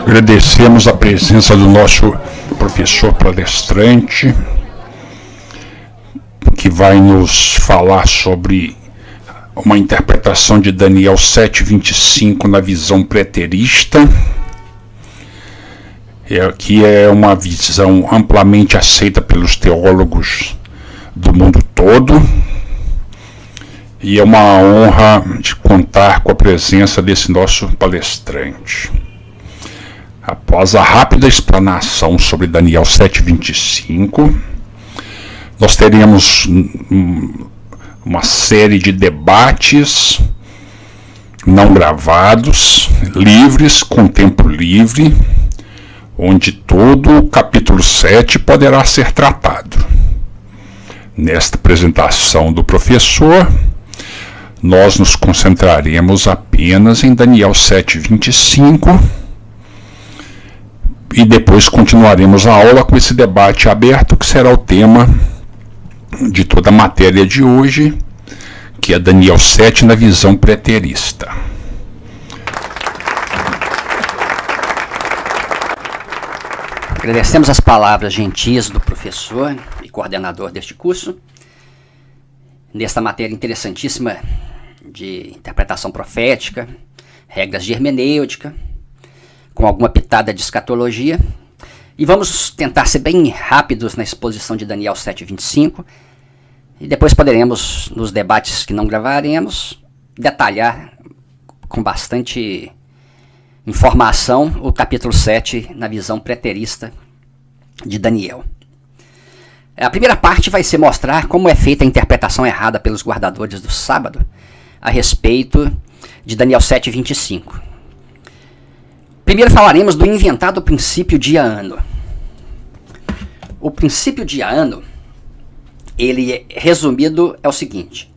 Agradecemos a presença do nosso professor palestrante, que vai nos falar sobre uma interpretação de Daniel 7:25 na visão preterista, que é uma visão amplamente aceita pelos teólogos do mundo todo, e é uma honra de contar com a presença desse nosso palestrante. Após a rápida explanação sobre Daniel 7:25, nós teremos uma série de debates não gravados, livres, com tempo livre, onde todo o capítulo 7 poderá ser tratado. Nesta apresentação do professor, nós nos concentraremos apenas em Daniel 7:25, e depois continuaremos a aula com esse debate aberto, que será o tema de toda a matéria de hoje, que é Daniel 7 na visão preterista. Agradecemos as palavras gentis do professor e coordenador deste curso, nesta matéria interessantíssima de interpretação profética, regras de hermenêutica, com alguma pitada de escatologia, e vamos tentar ser bem rápidos na exposição de Daniel 7:25, e depois poderemos, nos debates que não gravaremos, detalhar com bastante informação o capítulo 7 na visão preterista de Daniel. A primeira parte vai ser mostrar como é feita a interpretação errada pelos guardadores do sábado a respeito de Daniel 7:25. Primeiro falaremos do inventado princípio dia-ano. O princípio dia-ano, ele resumido é o seguinte: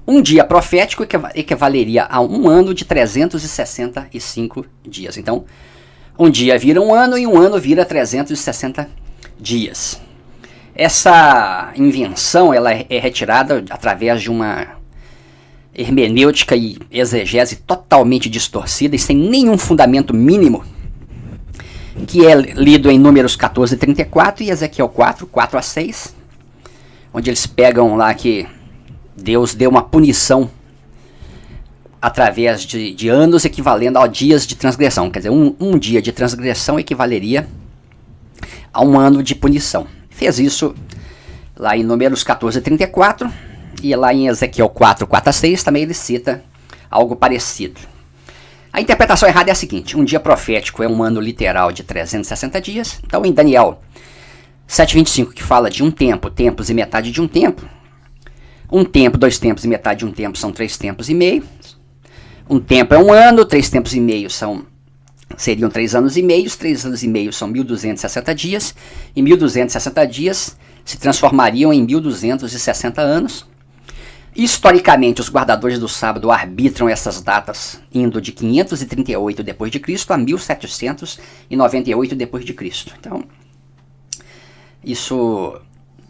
um dia profético equivaleria a um ano de 365 dias. Então, um dia vira um ano e um ano vira 360 dias. Essa invenção ela é retirada através de uma hermenêutica e exegese totalmente distorcida e sem nenhum fundamento mínimo, que é lido em Números 14:34 e Ezequiel 4:4-6, onde eles pegam lá que Deus deu uma punição através de anos equivalendo a dias de transgressão. Quer dizer, um dia de transgressão equivaleria a um ano de punição. Fez isso lá em Números 14:34, e lá em Ezequiel 4:4-6 também ele cita algo parecido. A interpretação errada é a seguinte: um dia profético é um ano literal de 360 dias. Então, em Daniel 7:25, que fala de um tempo, tempos e metade de um tempo tempo, 2 tempos e metade de um tempo são 3 tempos e meio. Um tempo é um ano, 3 tempos e meio seriam 3 anos e meio, 3 anos e meio são 1.260 dias, e 1.260 dias se transformariam em 1.260 anos. Historicamente, os guardadores do sábado arbitram essas datas indo de 538 d.C. a 1798 d.C. Então, isso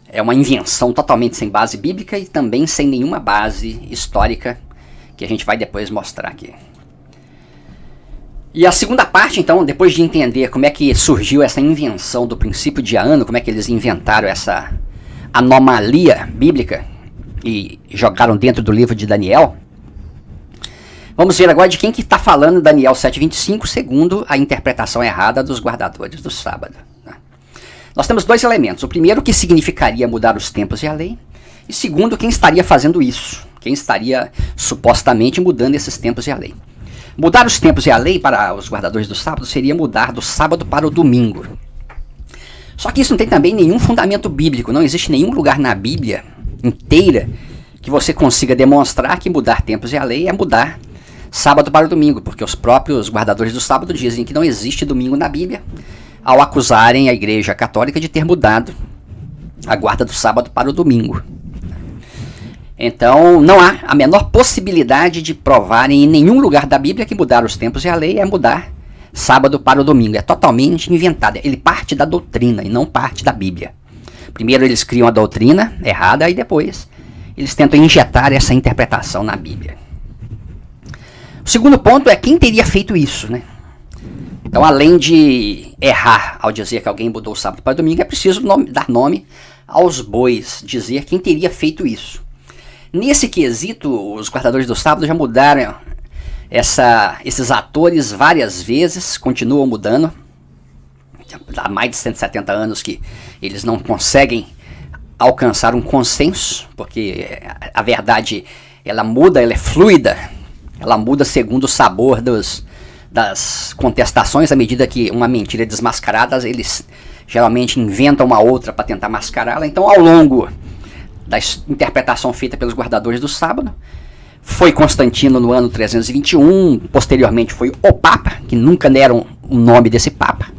é uma invenção totalmente sem base bíblica e também sem nenhuma base histórica, que a gente vai depois mostrar aqui. E a segunda parte, então, depois de entender como é que surgiu essa invenção do princípio dia-ano, como é que eles inventaram essa anomalia bíblica e jogaram dentro do livro de Daniel, vamos ver agora de quem que está falando Daniel 7:25, segundo a interpretação errada dos guardadores do sábado. Nós temos 2 elementos: o primeiro, que significaria mudar os tempos e a lei, e segundo, quem estaria fazendo isso, quem estaria supostamente mudando esses tempos e a lei. Mudar os tempos e a lei para os guardadores do sábado seria mudar do sábado para o domingo. Só que isso não tem também nenhum fundamento bíblico. Não existe nenhum lugar na Bíblia inteira que você consiga demonstrar que mudar tempos e a lei é mudar sábado para o domingo, porque os próprios guardadores do sábado dizem que não existe domingo na Bíblia, ao acusarem a Igreja Católica de ter mudado a guarda do sábado para o domingo. Então, não há a menor possibilidade de provarem em nenhum lugar da Bíblia que mudar os tempos e a lei é mudar sábado para o domingo. É totalmente inventado. Ele parte da doutrina e não parte da Bíblia. Primeiro eles criam a doutrina errada e depois eles tentam injetar essa interpretação na Bíblia. O segundo ponto é quem teria feito isso, né? Então, além de errar ao dizer que alguém mudou o sábado para domingo, é preciso dar nome aos bois, dizer quem teria feito isso. Nesse quesito, os guardadores do sábado já mudaram esses atores várias vezes, continuam mudando. Há mais de 170 anos que eles não conseguem alcançar um consenso, porque a verdade, ela muda, ela é fluida, ela muda segundo o sabor das contestações. À medida que uma mentira é desmascarada, eles geralmente inventam uma outra para tentar mascará-la. Então, ao longo da interpretação feita pelos guardadores do sábado, foi Constantino no ano 321, posteriormente foi o Papa, que nunca deram o nome desse Papa.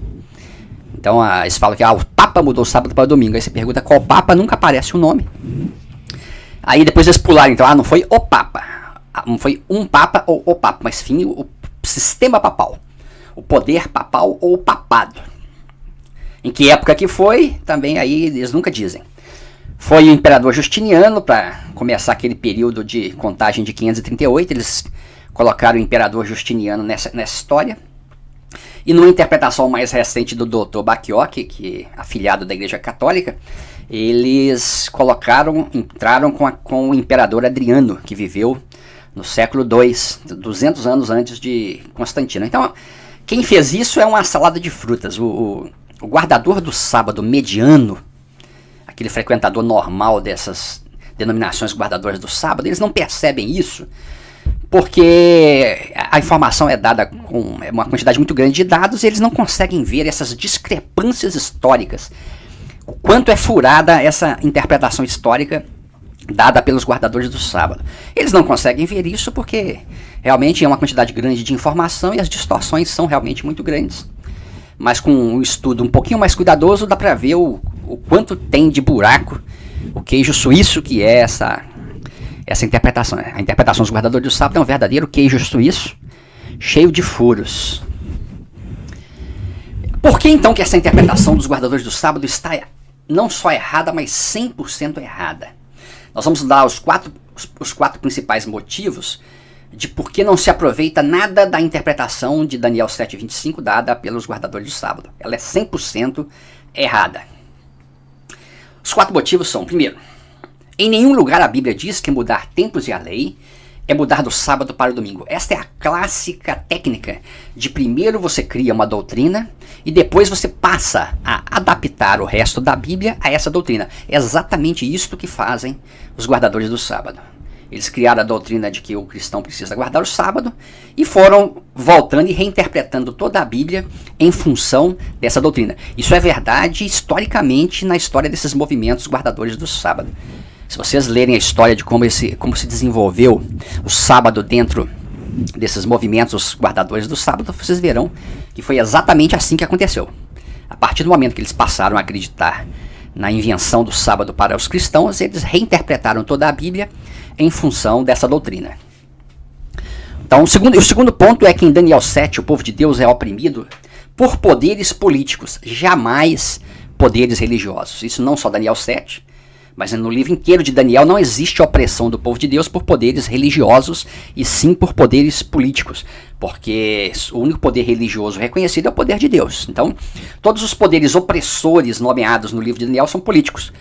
Então eles falam que o Papa mudou o sábado para o domingo. Aí você pergunta qual Papa, nunca aparece o nome. Aí depois eles pularam, então, não foi o Papa, não foi um Papa ou o Papa, mas sim o sistema papal, o poder papal ou o papado. Em que época que foi, também aí eles nunca dizem. Foi o imperador Justiniano, para começar aquele período de contagem de 538, eles colocaram o imperador Justiniano nessa história. E numa interpretação mais recente do Dr. Bacchiocchi, que é afiliado da Igreja Católica, eles entraram com o imperador Adriano, que viveu no século II, 200 anos antes de Constantino. Então, quem fez isso é uma salada de frutas. O guardador do sábado mediano, aquele frequentador normal dessas denominações guardadoras do sábado, eles não percebem isso, porque a informação é dada com uma quantidade muito grande de dados e eles não conseguem ver essas discrepâncias históricas. O quanto é furada essa interpretação histórica dada pelos guardadores do sábado. Eles não conseguem ver isso porque realmente é uma quantidade grande de informação e as distorções são realmente muito grandes. Mas com um estudo um pouquinho mais cuidadoso dá para ver o quanto tem de buraco, o queijo suíço que é essa interpretação. A interpretação dos guardadores do sábado é um verdadeiro queijo suíço, cheio de furos. Por que então que essa interpretação dos guardadores do sábado está não só errada, mas 100% errada? Nós vamos dar os quatro principais motivos de por que não se aproveita nada da interpretação de Daniel 7:25 dada pelos guardadores do sábado. Ela é 100% errada. Os 4 motivos são: primeiro, em nenhum lugar a Bíblia diz que mudar tempos e a lei é mudar do sábado para o domingo. Esta é a clássica técnica de primeiro você cria uma doutrina e depois você passa a adaptar o resto da Bíblia a essa doutrina. É exatamente isto que fazem os guardadores do sábado. Eles criaram a doutrina de que o cristão precisa guardar o sábado e foram voltando e reinterpretando toda a Bíblia em função dessa doutrina. Isso é verdade historicamente na história desses movimentos guardadores do sábado. Se vocês lerem a história de como se desenvolveu o sábado dentro desses movimentos guardadores do sábado, vocês verão que foi exatamente assim que aconteceu. A partir do momento que eles passaram a acreditar na invenção do sábado para os cristãos, eles reinterpretaram toda a Bíblia em função dessa doutrina. Então, o segundo ponto é que em Daniel 7 o povo de Deus é oprimido por poderes políticos, jamais poderes religiosos. Isso não só Daniel 7, mas no livro inteiro de Daniel não existe opressão do povo de Deus por poderes religiosos e sim por poderes políticos, porque o único poder religioso reconhecido é o poder de Deus. Então, todos os poderes opressores nomeados no livro de Daniel são políticos.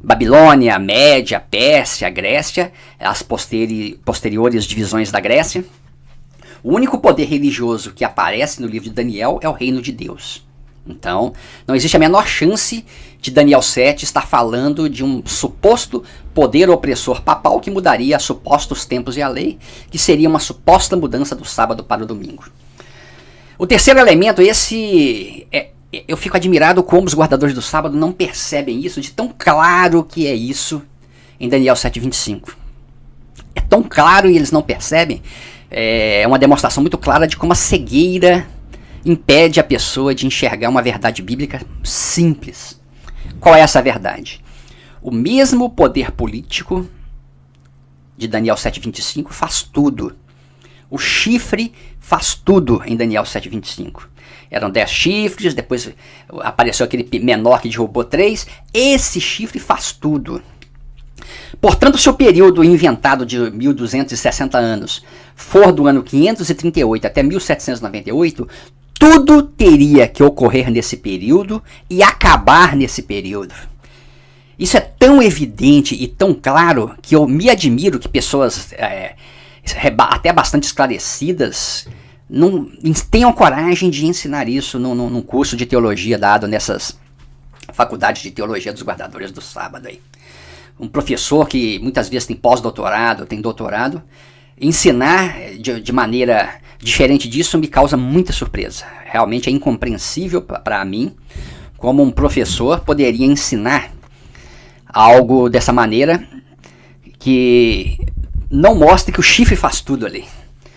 Babilônia, Média, Pérsia, Grécia, as posteriores divisões da Grécia. O único poder religioso que aparece no livro de Daniel é o reino de Deus. Então, não existe a menor chance de Daniel 7 estar falando de um suposto poder opressor papal que mudaria supostos tempos e a lei, que seria uma suposta mudança do sábado para o domingo. O terceiro elemento, eu fico admirado como os guardadores do sábado não percebem isso, de tão claro que é isso em Daniel 7:25. É tão claro e eles não percebem. É uma demonstração muito clara de como a cegueira impede a pessoa de enxergar uma verdade bíblica simples. Qual é essa verdade? O mesmo poder político de Daniel 7:25 faz tudo. O chifre faz tudo em Daniel 7:25. Eram 10 chifres, depois apareceu aquele menor que derrubou 3. Esse chifre faz tudo. Portanto, se o período inventado de 1260 anos for do ano 538 até 1798, tudo teria que ocorrer nesse período e acabar nesse período. Isso é tão evidente e tão claro que eu me admiro que pessoas até bastante esclarecidas não tenham coragem de ensinar isso num curso de teologia dado nessas faculdades de teologia dos guardadores do sábado aí. Um professor que muitas vezes tem pós-doutorado, tem doutorado, ensinar de maneira diferente disso me causa muita surpresa. Realmente é incompreensível para mim como um professor poderia ensinar algo dessa maneira que não mostra que o chifre faz tudo ali.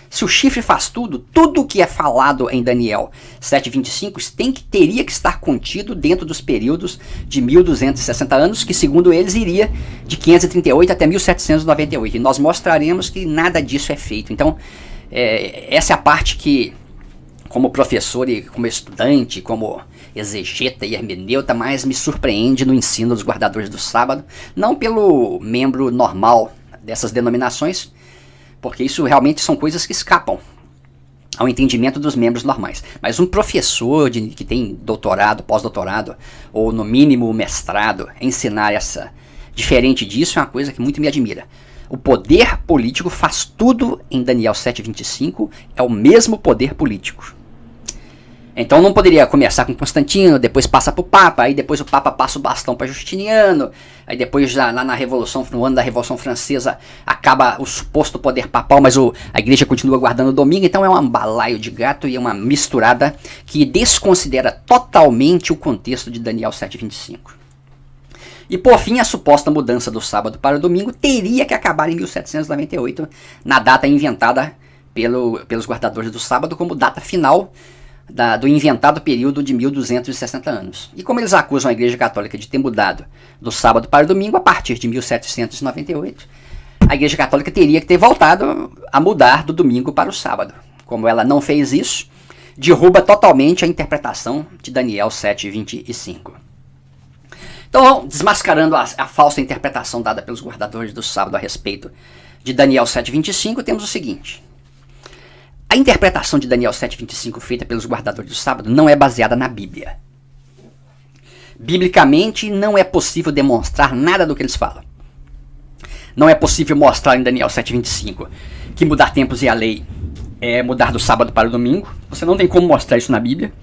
Se o chifre faz tudo, tudo que é falado em Daniel 7:25 teria que estar contido dentro dos períodos de 1260 anos, que segundo eles iria de 538 até 1798. E nós mostraremos que nada disso é feito. Então, essa é a parte que, como professor e como estudante, como exegeta e hermeneuta, mais me surpreende no ensino dos guardadores do sábado, não pelo membro normal dessas denominações, porque isso realmente são coisas que escapam ao entendimento dos membros normais. Mas um professor que tem doutorado, pós-doutorado, ou no mínimo mestrado, ensinar diferente disso é uma coisa que muito me admira. O poder político faz tudo em Daniel 7:25, é o mesmo poder político. Então não poderia começar com Constantino, depois passa para o Papa, aí depois o Papa passa o bastão para Justiniano, aí depois lá na Revolução, no ano da Revolução Francesa, acaba o suposto poder papal, mas a igreja continua guardando o domingo. Então é um balaio de gato e é uma misturada que desconsidera totalmente o contexto de Daniel 7:25. E por fim, a suposta mudança do sábado para o domingo teria que acabar em 1798, na data inventada pelos guardadores do sábado como data final do inventado período de 1260 anos. E como eles acusam a Igreja Católica de ter mudado do sábado para o domingo a partir de 1798, a Igreja Católica teria que ter voltado a mudar do domingo para o sábado. Como ela não fez isso, derruba totalmente a interpretação de Daniel 7:25. Então, desmascarando a falsa interpretação dada pelos guardadores do sábado a respeito de Daniel 7:25, temos o seguinte: a interpretação de Daniel 7:25 feita pelos guardadores do sábado não é baseada na Bíblia. Biblicamente, não é possível demonstrar nada do que eles falam. Não é possível mostrar em Daniel 7:25 que mudar tempos e a lei é mudar do sábado para o domingo. Você não tem como mostrar isso na Bíblia.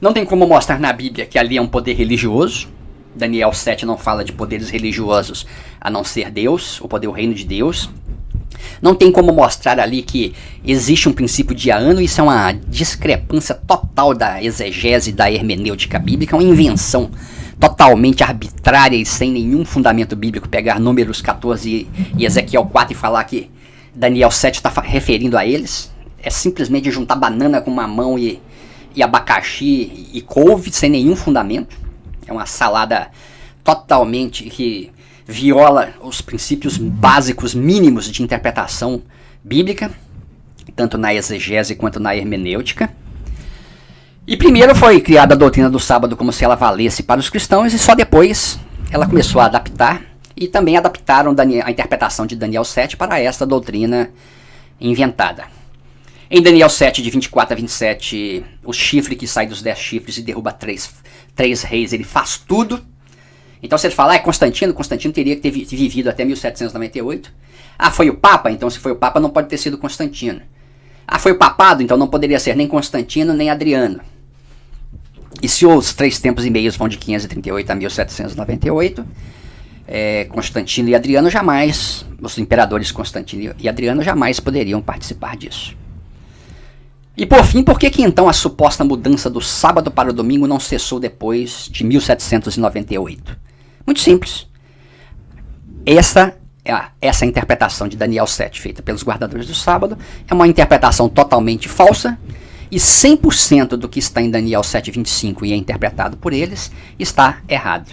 Não tem como mostrar na Bíblia que ali é um poder religioso. Daniel 7 não fala de poderes religiosos a não ser Deus, o poder, o reino de Deus. Não tem como mostrar ali que existe um princípio diano. Isso é uma discrepância total da exegese da hermenêutica bíblica, uma invenção totalmente arbitrária e sem nenhum fundamento bíblico. Pegar Números 14 e Ezequiel 4 e falar que Daniel 7 está referindo a eles. É simplesmente juntar banana com mamão e abacaxi e couve sem nenhum fundamento. É uma salada totalmente que viola os princípios básicos mínimos de interpretação bíblica, tanto na exegese quanto na hermenêutica. E primeiro foi criada a doutrina do sábado como se ela valesse para os cristãos, e só depois ela começou a adaptar, e também adaptaram a interpretação de Daniel 7 para esta doutrina inventada. Em Daniel 7, de 24 a 27, o chifre que sai dos 10 chifres e derruba três reis, ele faz tudo. Então se ele falar, Constantino teria que ter vivido até 1798. Ah, foi o Papa? Então se foi o Papa não pode ter sido Constantino. Ah, foi o papado? Então não poderia ser nem Constantino nem Adriano. E se os 3 tempos e meios vão de 538 a 1798, Constantino e Adriano jamais, os imperadores Constantino e Adriano jamais poderiam participar disso. E por fim, por que então a suposta mudança do sábado para o domingo não cessou depois de 1798? Muito simples. Essa interpretação de Daniel 7, feita pelos guardadores do sábado, é uma interpretação totalmente falsa, e 100% do que está em Daniel 7:25 e é interpretado por eles está errado.